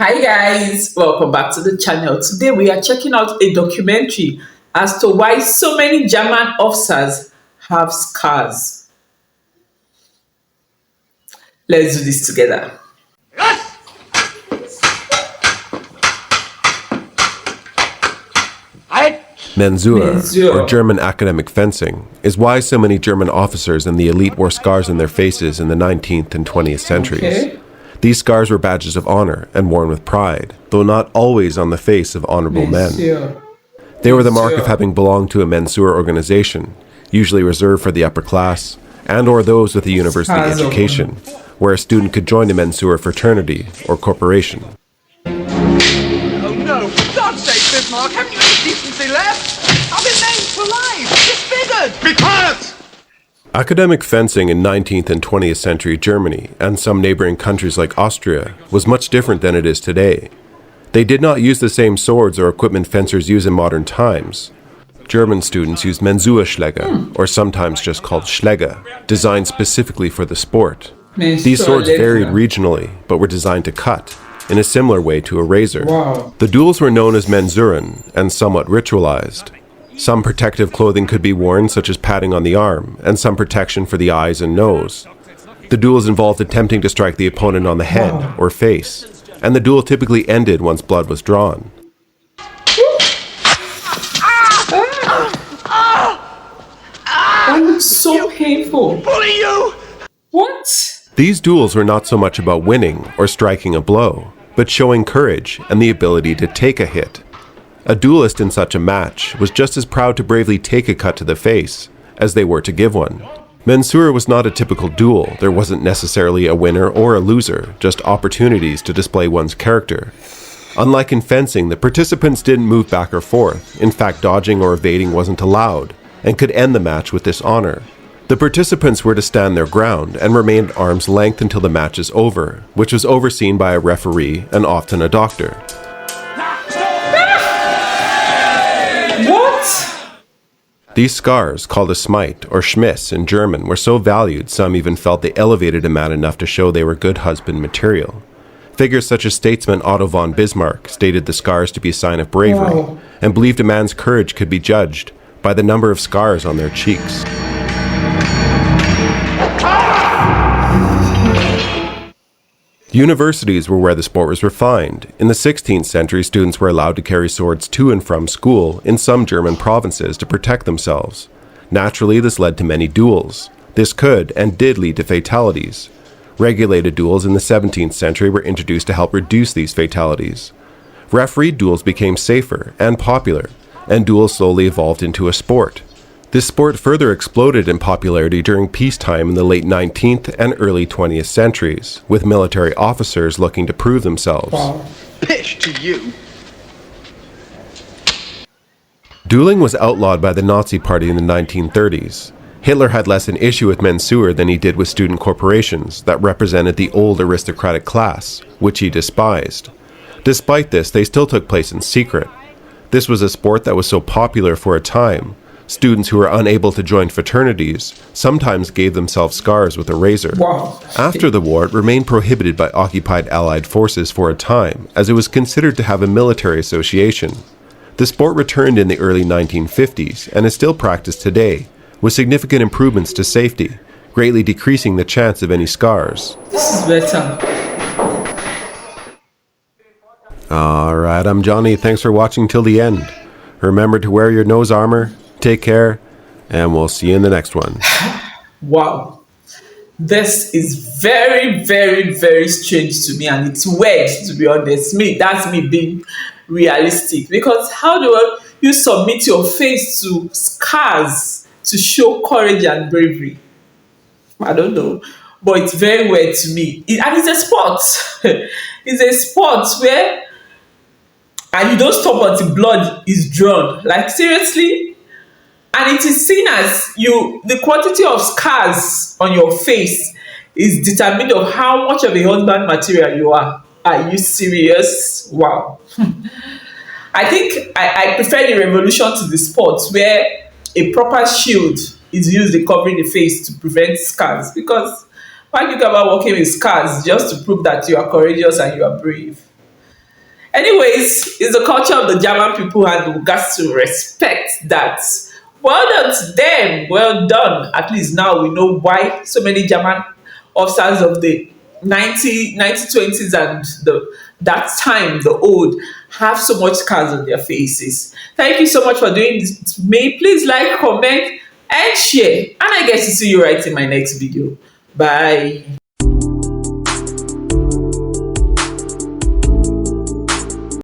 Hi guys, welcome back to the channel. Today we are checking out a documentary as to why so many German officers have scars. Let's do this together. Mensur, or Mensur. German academic fencing, is why so many German officers and the elite wore scars on their faces in the 19th and 20th centuries. Okay. These scars were badges of honor and worn with pride, though not always on the face of honorable men. Mensur. They were the mark of Mensur. having belonged to a Mensur organization, usually reserved for the upper class, and or those with a university Scars of education, where a student could join a Mensur fraternity or corporation. Oh no, for God's sake, Bismarck, haven't you any decency left? I've been named for life, disfigured! Be quiet! Academic fencing in 19th and 20th century Germany and some neighboring countries like Austria was much different than it is today. They did not use the same swords or equipment fencers use in modern times. German students used Mensurschläger, or sometimes just called Schläger, designed specifically for the sport. These swords varied regionally, but were designed to cut, in a similar way to a razor. Wow. The duels were known as Mensuren and somewhat ritualized. Some protective clothing could be worn, such as padding on the arm, and some protection for the eyes and nose. The duels involved attempting to strike the opponent on the head or face, and the duel typically ended once blood was drawn. That looks so painful. Bully you! What? These duels were not so much about winning or striking a blow, but showing courage and the ability to take a hit. A duelist in such a match was just as proud to bravely take a cut to the face as they were to give one. Mensur was not a typical duel. There wasn't necessarily a winner or a loser, just opportunities to display one's character. Unlike in fencing, the participants didn't move back or forth. In fact, dodging or evading wasn't allowed and could end the match with dishonor. The participants were to stand their ground and remain at arm's length until the match is over, which was overseen by a referee and often a doctor. What? These scars, called a Smite or Schmiss in German, were so valued some even felt they elevated a man enough to show they were good husband material. Figures such as statesman Otto von Bismarck stated the scars to be a sign of bravery and believed a man's courage could be judged by the number of scars on their cheeks. Universities were where the sport was refined. In the 16th century, students were allowed to carry swords to and from school in some German provinces to protect themselves. Naturally, this led to many duels. This could and did lead to fatalities. Regulated duels in the 17th century were introduced to help reduce these fatalities. Refereed duels became safer and popular, and duels slowly evolved into a sport. This sport further exploded in popularity during peacetime in the late 19th and early 20th centuries, with military officers looking to prove themselves. Pish to you! Dueling was outlawed by the Nazi Party in the 1930s. Hitler had less an issue with Mensur than he did with student corporations that represented the old aristocratic class, which he despised. Despite this, they still took place in secret. This was a sport that was so popular for a time. Students who were unable to join fraternities sometimes gave themselves scars with a razor. Wow. After the war, it remained prohibited by occupied Allied forces for a time, as it was considered to have a military association. The sport returned in the early 1950s and is still practiced today, with significant improvements to safety, greatly decreasing the chance of any scars. This is better. Alright, I'm Johnny. Thanks for watching till the end. Remember to wear your nose armor, take care, and we'll see you in the next one. Wow. This is very, very, very strange to me, and it's weird, to be honest. That's me being realistic. Because how do you submit your face to scars to show courage and bravery? I don't know. But it's very weird to me. And it's a sport. It's a sport where, and you don't stop until blood is drawn. Like, seriously? And it is seen as the quantity of scars on your face is determined of how much of a husband material you are. Are you serious? Wow. I think I prefer the revolution to the sports where a proper shield is used in covering the face to prevent scars. Because why do you go about walking with scars just to prove that you are courageous and you are brave? Anyways, it's the culture of the German people, and we got to respect that. Well done to them. Well done. At least now we know why so many German officers of the 1920s and that time, the old, have so much scars on their faces. Thank you so much for doing this to me. Please like, comment, and share. And I get to see you right in my next video. Bye.